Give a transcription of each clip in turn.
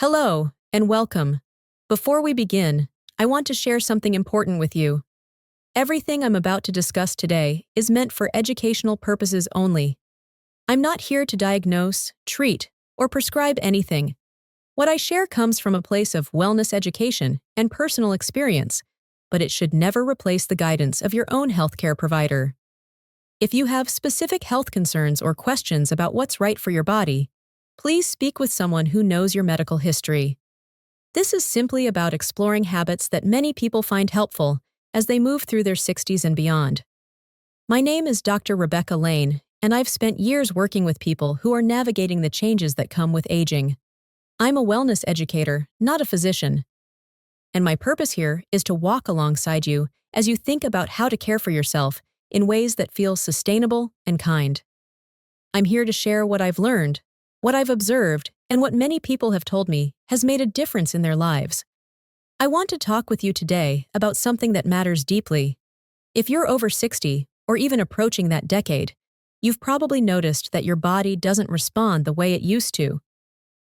Hello, and welcome. Before we begin, I want to share something important with you. Everything I'm about to discuss today is meant for educational purposes only. I'm not here to diagnose, treat, or prescribe anything. What I share comes from a place of wellness education and personal experience, but it should never replace the guidance of your own healthcare provider. If you have specific health concerns or questions about what's right for your body, please speak with someone who knows your medical history. This is simply about exploring habits that many people find helpful as they move through their 60s and beyond. My name is Dr. Rebecca Lane, and I've spent years working with people who are navigating the changes that come with aging. I'm a wellness educator, not a physician. And my purpose here is to walk alongside you as you think about how to care for yourself in ways that feel sustainable and kind. I'm here to share what I've learned, what I've observed, and what many people have told me has made a difference in their lives. I want to talk with you today about something that matters deeply. If you're over 60, or even approaching that decade, you've probably noticed that your body doesn't respond the way it used to.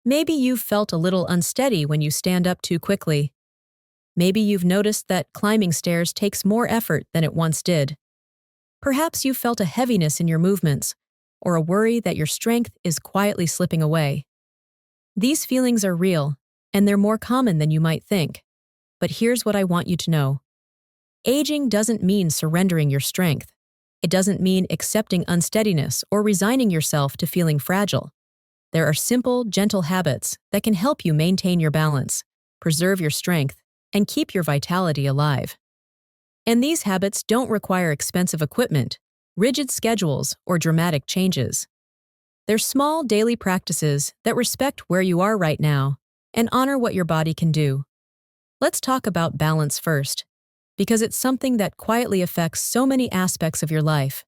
Maybe you've felt a little unsteady when you stand up too quickly. Maybe you've noticed that climbing stairs takes more effort than it once did. Perhaps you've felt a heaviness in your movements, or a worry that your strength is quietly slipping away. These feelings are real, and they're more common than you might think. But here's what I want you to know. Aging doesn't mean surrendering your strength. It doesn't mean accepting unsteadiness or resigning yourself to feeling fragile. There are simple, gentle habits that can help you maintain your balance, preserve your strength, and keep your vitality alive. And these habits don't require expensive equipment, rigid schedules, or dramatic changes. They're small daily practices that respect where you are right now and honor what your body can do. Let's talk about balance first, because it's something that quietly affects so many aspects of your life.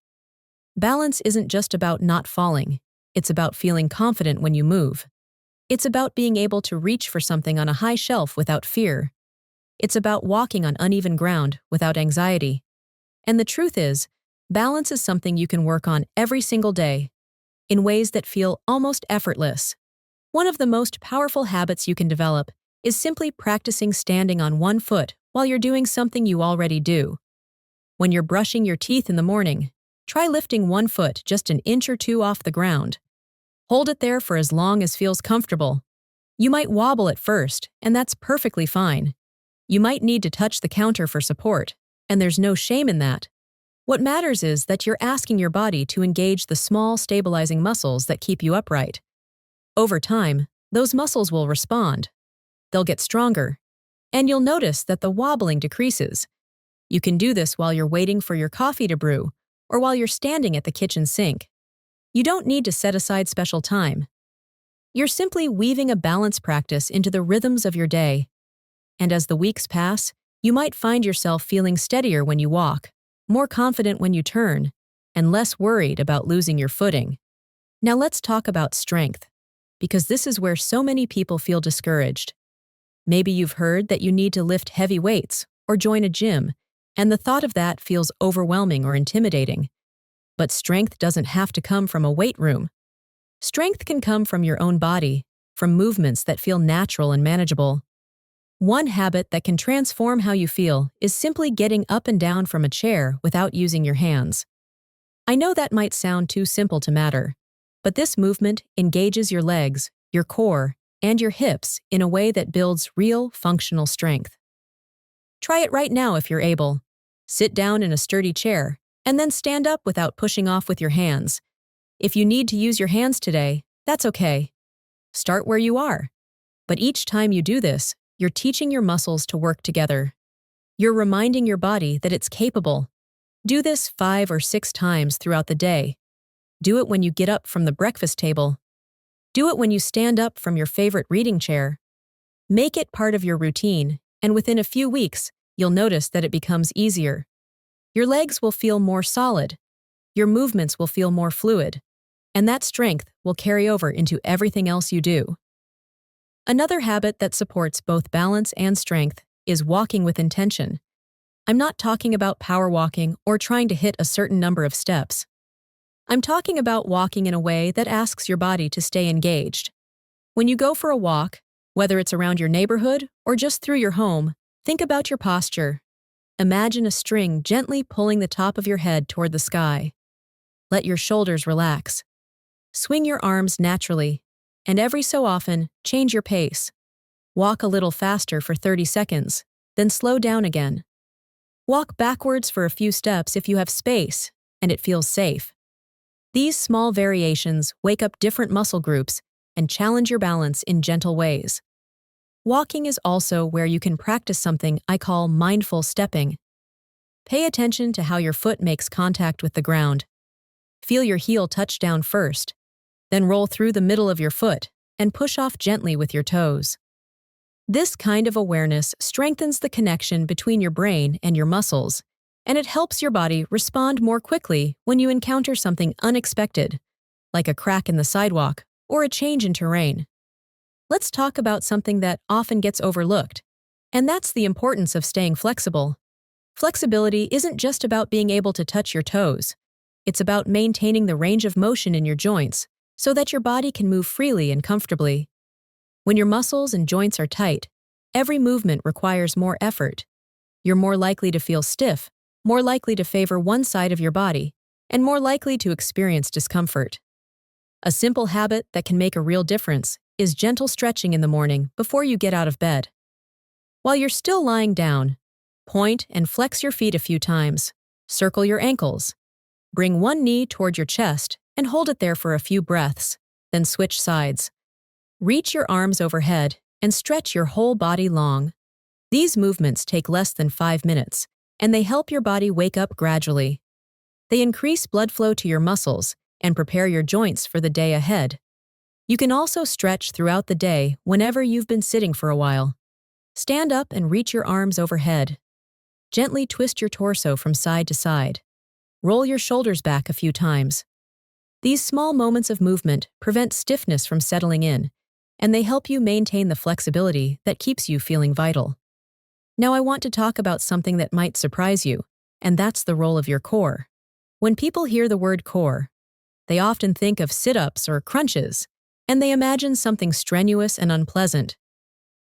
Balance isn't just about not falling, it's about feeling confident when you move. It's about being able to reach for something on a high shelf without fear. It's about walking on uneven ground without anxiety. And the truth is, balance is something you can work on every single day, in ways that feel almost effortless. One of the most powerful habits you can develop is simply practicing standing on one foot while you're doing something you already do. When you're brushing your teeth in the morning, try lifting one foot just an inch or two off the ground. Hold it there for as long as feels comfortable. You might wobble at first, and that's perfectly fine. You might need to touch the counter for support, and there's no shame in that. What matters is that you're asking your body to engage the small, stabilizing muscles that keep you upright. Over time, those muscles will respond. They'll get stronger, and you'll notice that the wobbling decreases. You can do this while you're waiting for your coffee to brew or while you're standing at the kitchen sink. You don't need to set aside special time. You're simply weaving a balance practice into the rhythms of your day. And as the weeks pass, you might find yourself feeling steadier when you walk, more confident when you turn, and less worried about losing your footing. Now let's talk about strength, because this is where so many people feel discouraged. Maybe you've heard that you need to lift heavy weights or join a gym, and the thought of that feels overwhelming or intimidating. But strength doesn't have to come from a weight room. Strength can come from your own body, from movements that feel natural and manageable. One habit that can transform how you feel is simply getting up and down from a chair without using your hands. I know that might sound too simple to matter, but this movement engages your legs, your core, and your hips in a way that builds real, functional strength. Try it right now if you're able. Sit down in a sturdy chair, and then stand up without pushing off with your hands. If you need to use your hands today, that's okay. Start where you are. But each time you do this, you're teaching your muscles to work together. You're reminding your body that it's capable. Do this 5 or 6 times throughout the day. Do it when you get up from the breakfast table. Do it when you stand up from your favorite reading chair. Make it part of your routine, and within a few weeks, you'll notice that it becomes easier. Your legs will feel more solid. Your movements will feel more fluid. And that strength will carry over into everything else you do. Another habit that supports both balance and strength is walking with intention. I'm not talking about power walking or trying to hit a certain number of steps. I'm talking about walking in a way that asks your body to stay engaged. When you go for a walk, Whether it's around your neighborhood or just through your home, think about your posture. Imagine a string gently pulling the top of your head toward the sky. Let your shoulders relax. Swing your arms naturally, and every so often, change your pace. Walk a little faster for 30 seconds, then slow down again. Walk backwards for a few steps if you have space and it feels safe. These small variations wake up different muscle groups and challenge your balance in gentle ways. Walking is also where you can practice something I call mindful stepping. Pay attention to how your foot makes contact with the ground. Feel your heel touch down first, then roll through the middle of your foot and push off gently with your toes. This kind of awareness strengthens the connection between your brain and your muscles, and it helps your body respond more quickly when you encounter something unexpected, like a crack in the sidewalk or a change in terrain. Let's talk about something that often gets overlooked, and that's the importance of staying flexible. Flexibility isn't just about being able to touch your toes. It's about maintaining the range of motion in your joints so that your body can move freely and comfortably. When your muscles and joints are tight, every movement requires more effort. You're more likely to feel stiff, more likely to favor one side of your body, and more likely to experience discomfort. A simple habit that can make a real difference is gentle stretching in the morning before you get out of bed. While you're still lying down, point and flex your feet a few times. Circle your ankles. Bring one knee toward your chest and hold it there for a few breaths, then switch sides. Reach your arms overhead and stretch your whole body long. These movements take less than 5 minutes, and they help your body wake up gradually. They increase blood flow to your muscles and prepare your joints for the day ahead. You can also stretch throughout the day whenever you've been sitting for a while. Stand up and reach your arms overhead. Gently twist your torso from side to side. Roll your shoulders back a few times. These small moments of movement prevent stiffness from settling in, and they help you maintain the flexibility that keeps you feeling vital. Now I want to talk about something that might surprise you, and that's the role of your core. When people hear the word core, they often think of sit-ups or crunches, and they imagine something strenuous and unpleasant.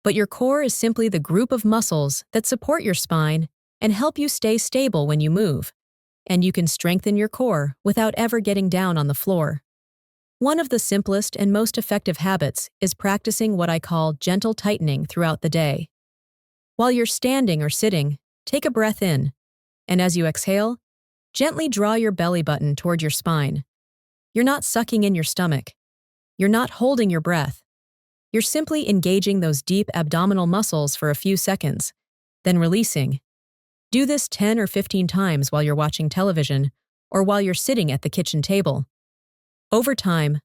But your core is simply the group of muscles that support your spine and help you stay stable when you move, and you can strengthen your core without ever getting down on the floor. One of the simplest and most effective habits is practicing what I call gentle tightening throughout the day. While you're standing or sitting, take a breath in, and as you exhale, gently draw your belly button toward your spine. You're not sucking in your stomach. You're not holding your breath. You're simply engaging those deep abdominal muscles for a few seconds, then releasing. Do this 10 or 15 times while you're watching television or while you're sitting at the kitchen table. Over time,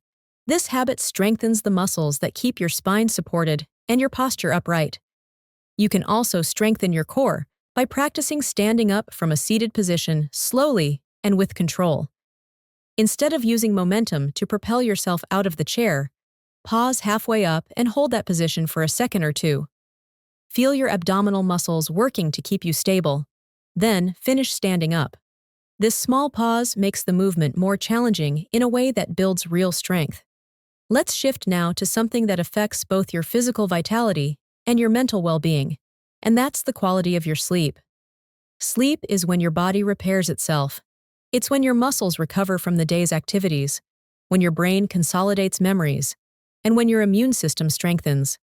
this habit strengthens the muscles that keep your spine supported and your posture upright. You can also strengthen your core by practicing standing up from a seated position slowly and with control. Instead of using momentum to propel yourself out of the chair, pause halfway up and hold that position for a second or two. Feel your abdominal muscles working to keep you stable. Then, finish standing up. This small pause makes the movement more challenging in a way that builds real strength. Let's shift now to something that affects both your physical vitality and your mental well-being, and that's the quality of your sleep. Sleep is when your body repairs itself. It's when your muscles recover from the day's activities, when your brain consolidates memories, and when your immune system strengthens.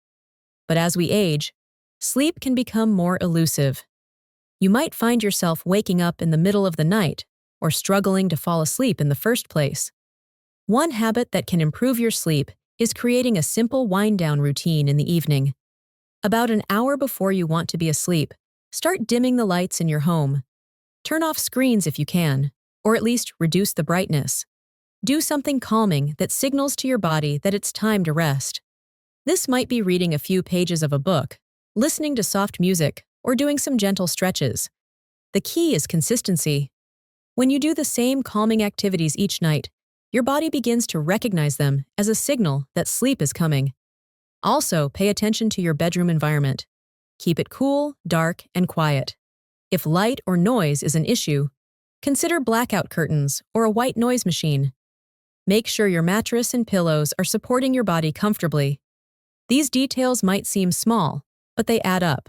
But as we age, sleep can become more elusive. You might find yourself waking up in the middle of the night or struggling to fall asleep in the first place. One habit that can improve your sleep is creating a simple wind-down routine in the evening. About an hour before you want to be asleep, start dimming the lights in your home. Turn off screens if you can, or at least reduce the brightness. Do something calming that signals to your body that it's time to rest. This might be reading a few pages of a book, listening to soft music, or doing some gentle stretches. The key is consistency. When you do the same calming activities each night, your body begins to recognize them as a signal that sleep is coming. Also, pay attention to your bedroom environment. Keep it cool, dark, and quiet. If light or noise is an issue, consider blackout curtains or a white noise machine. Make sure your mattress and pillows are supporting your body comfortably. These details might seem small, but they add up.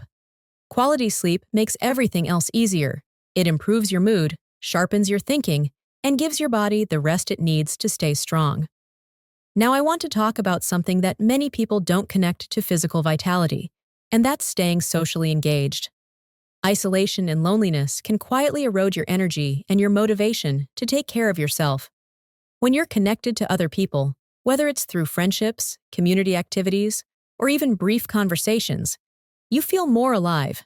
Quality sleep makes everything else easier. It improves your mood, sharpens your thinking, and gives your body the rest it needs to stay strong. Now I want to talk about something that many people don't connect to physical vitality, and that's staying socially engaged. Isolation and loneliness can quietly erode your energy and your motivation to take care of yourself. When you're connected to other people, whether it's through friendships, community activities, or even brief conversations, you feel more alive.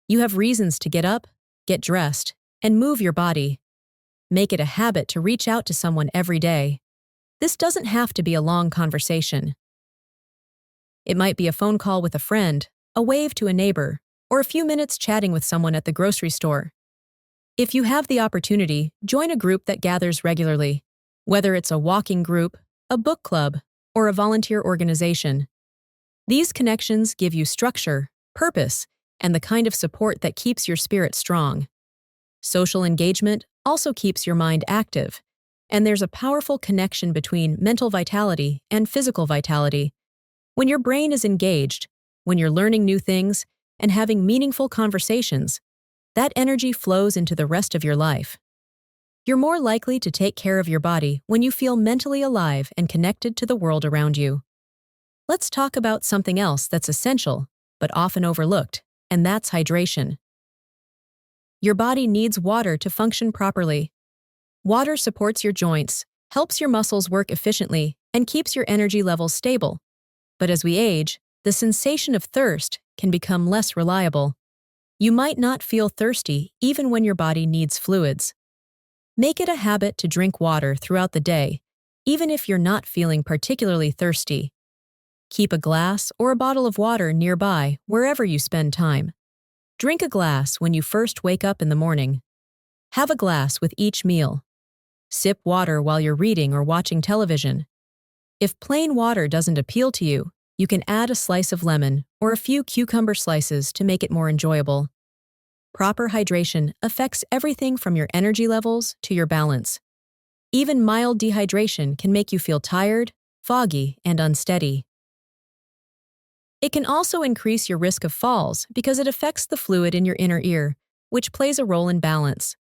You have reasons to get up, get dressed, and move your body. Make it a habit to reach out to someone every day. This doesn't have to be a long conversation. It might be a phone call with a friend, a wave to a neighbor, or a few minutes chatting with someone at the grocery store. If you have the opportunity, join a group that gathers regularly, whether it's a walking group, a book club, or a volunteer organization. These connections give you structure, purpose, and the kind of support that keeps your spirit strong. Social engagement also keeps your mind active, and there's a powerful connection between mental vitality and physical vitality. When your brain is engaged, when you're learning new things and having meaningful conversations, that energy flows into the rest of your life. You're more likely to take care of your body when you feel mentally alive and connected to the world around you. Let's talk about something else that's essential, but often overlooked, and that's hydration. Your body needs water to function properly. Water supports your joints, helps your muscles work efficiently, and keeps your energy levels stable. But as we age, the sensation of thirst can become less reliable. You might not feel thirsty even when your body needs fluids. Make it a habit to drink water throughout the day, even if you're not feeling particularly thirsty. Keep a glass or a bottle of water nearby wherever you spend time. Drink a glass when you first wake up in the morning. Have a glass with each meal. Sip water while you're reading or watching television. If plain water doesn't appeal to you, you can add a slice of lemon or a few cucumber slices to make it more enjoyable. Proper hydration affects everything from your energy levels to your balance. Even mild dehydration can make you feel tired, foggy, and unsteady. It can also increase your risk of falls because it affects the fluid in your inner ear, which plays a role in balance.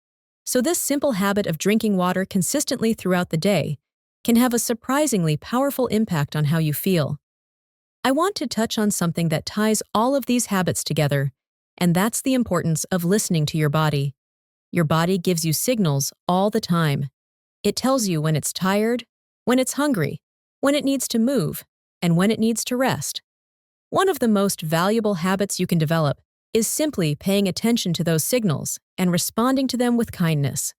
So this simple habit of drinking water consistently throughout the day can have a surprisingly powerful impact on how you feel. I want to touch on something that ties all of these habits together, and that's the importance of listening to your body. Your body gives you signals all the time. It tells you when it's tired, when it's hungry, when it needs to move, and when it needs to rest. One of the most valuable habits you can develop is simply paying attention to those signals and responding to them with kindness.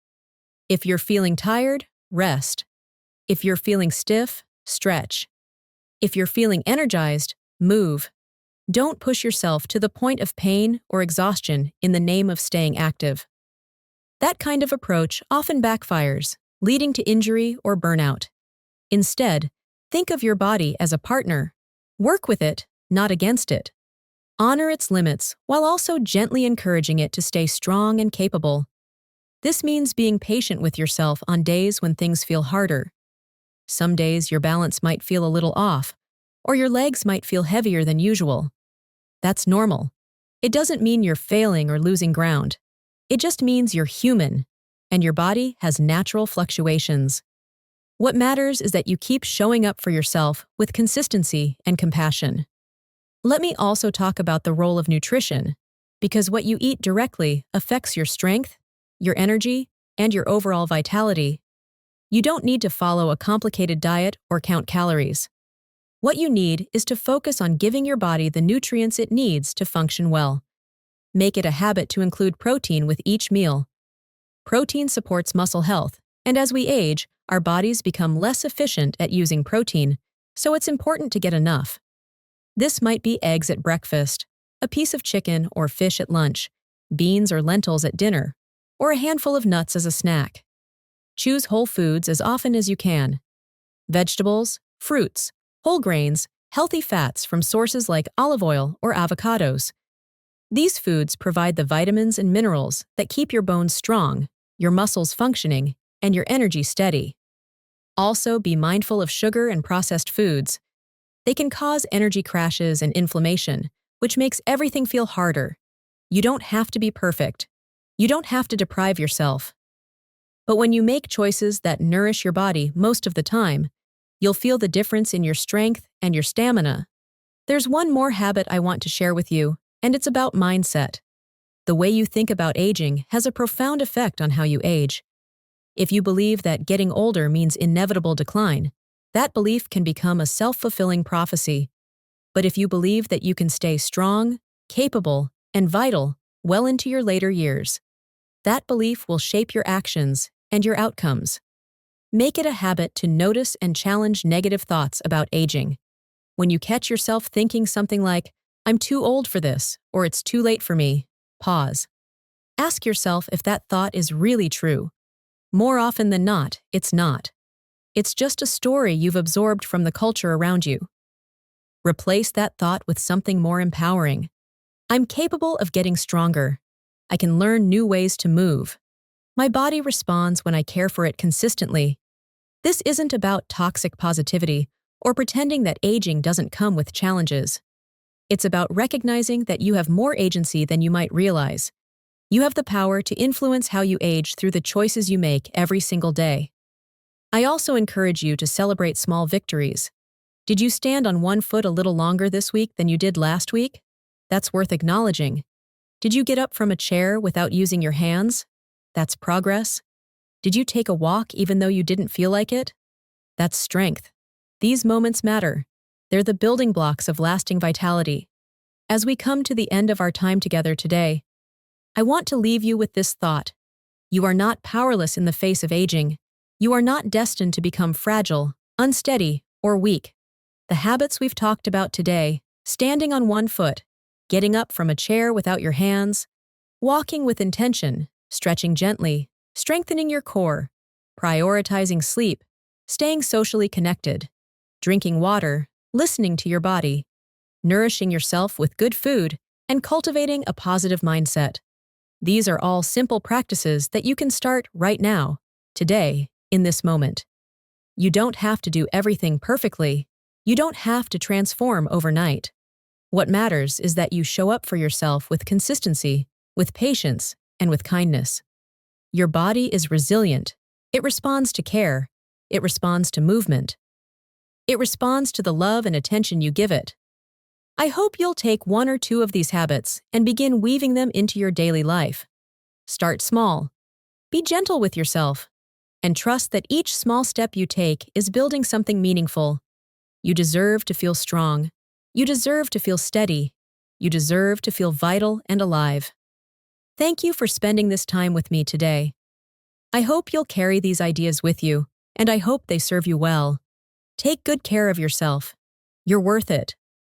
If you're feeling tired, rest. If you're feeling stiff, stretch. If you're feeling energized, move. Don't push yourself to the point of pain or exhaustion in the name of staying active. That kind of approach often backfires, leading to injury or burnout. Instead, think of your body as a partner. Work with it, not against it. Honor its limits while also gently encouraging it to stay strong and capable. This means being patient with yourself on days when things feel harder. Some days your balance might feel a little off, or your legs might feel heavier than usual. That's normal. It doesn't mean you're failing or losing ground. It just means you're human, and your body has natural fluctuations. What matters is that you keep showing up for yourself with consistency and compassion. Let me also talk about the role of nutrition, because what you eat directly affects your strength, your energy, and your overall vitality. You don't need to follow a complicated diet or count calories. What you need is to focus on giving your body the nutrients it needs to function well. Make it a habit to include protein with each meal. Protein supports muscle health, and as we age, our bodies become less efficient at using protein, so it's important to get enough. This might be eggs at breakfast, a piece of chicken or fish at lunch, beans or lentils at dinner, or a handful of nuts as a snack. Choose whole foods as often as you can. Vegetables, fruits, whole grains, healthy fats from sources like olive oil or avocados. These foods provide the vitamins and minerals that keep your bones strong, your muscles functioning, and your energy steady. Also, be mindful of sugar and processed foods. They can cause energy crashes and inflammation, which makes everything feel harder. You don't have to be perfect. You don't have to deprive yourself. But when you make choices that nourish your body most of the time, you'll feel the difference in your strength and your stamina. There's one more habit I want to share with you, and it's about mindset. The way you think about aging has a profound effect on how you age. If you believe that getting older means inevitable decline, that belief can become a self-fulfilling prophecy. But if you believe that you can stay strong, capable, and vital well into your later years, that belief will shape your actions and your outcomes. Make it a habit to notice and challenge negative thoughts about aging. When you catch yourself thinking something like, "I'm too old for this," or "It's too late for me," pause. Ask yourself if that thought is really true. More often than not, it's not. It's just a story you've absorbed from the culture around you. Replace that thought with something more empowering. "I'm capable of getting stronger. I can learn new ways to move. My body responds when I care for it consistently." This isn't about toxic positivity or pretending that aging doesn't come with challenges. It's about recognizing that you have more agency than you might realize. You have the power to influence how you age through the choices you make every single day. I also encourage you to celebrate small victories. Did you stand on one foot a little longer this week than you did last week? That's worth acknowledging. Did you get up from a chair without using your hands? That's progress. Did you take a walk even though you didn't feel like it? That's strength. These moments matter. They're the building blocks of lasting vitality. As we come to the end of our time together today, I want to leave you with this thought. You are not powerless in the face of aging. You are not destined to become fragile, unsteady, or weak. The habits we've talked about today, standing on one foot, getting up from a chair without your hands, walking with intention, stretching gently, strengthening your core, prioritizing sleep, staying socially connected, drinking water, listening to your body, nourishing yourself with good food, and cultivating a positive mindset. These are all simple practices that you can start right now, today, in this moment. You don't have to do everything perfectly. You don't have to transform overnight. What matters is that you show up for yourself with consistency, with patience, and with kindness. Your body is resilient. It responds to care. It responds to movement. It responds to the love and attention you give it. I hope you'll take one or two of these habits and begin weaving them into your daily life. Start small. Be gentle with yourself. And trust that each small step you take is building something meaningful. You deserve to feel strong. You deserve to feel steady. You deserve to feel vital and alive. Thank you for spending this time with me today. I hope you'll carry these ideas with you, and I hope they serve you well. Take good care of yourself. You're worth it.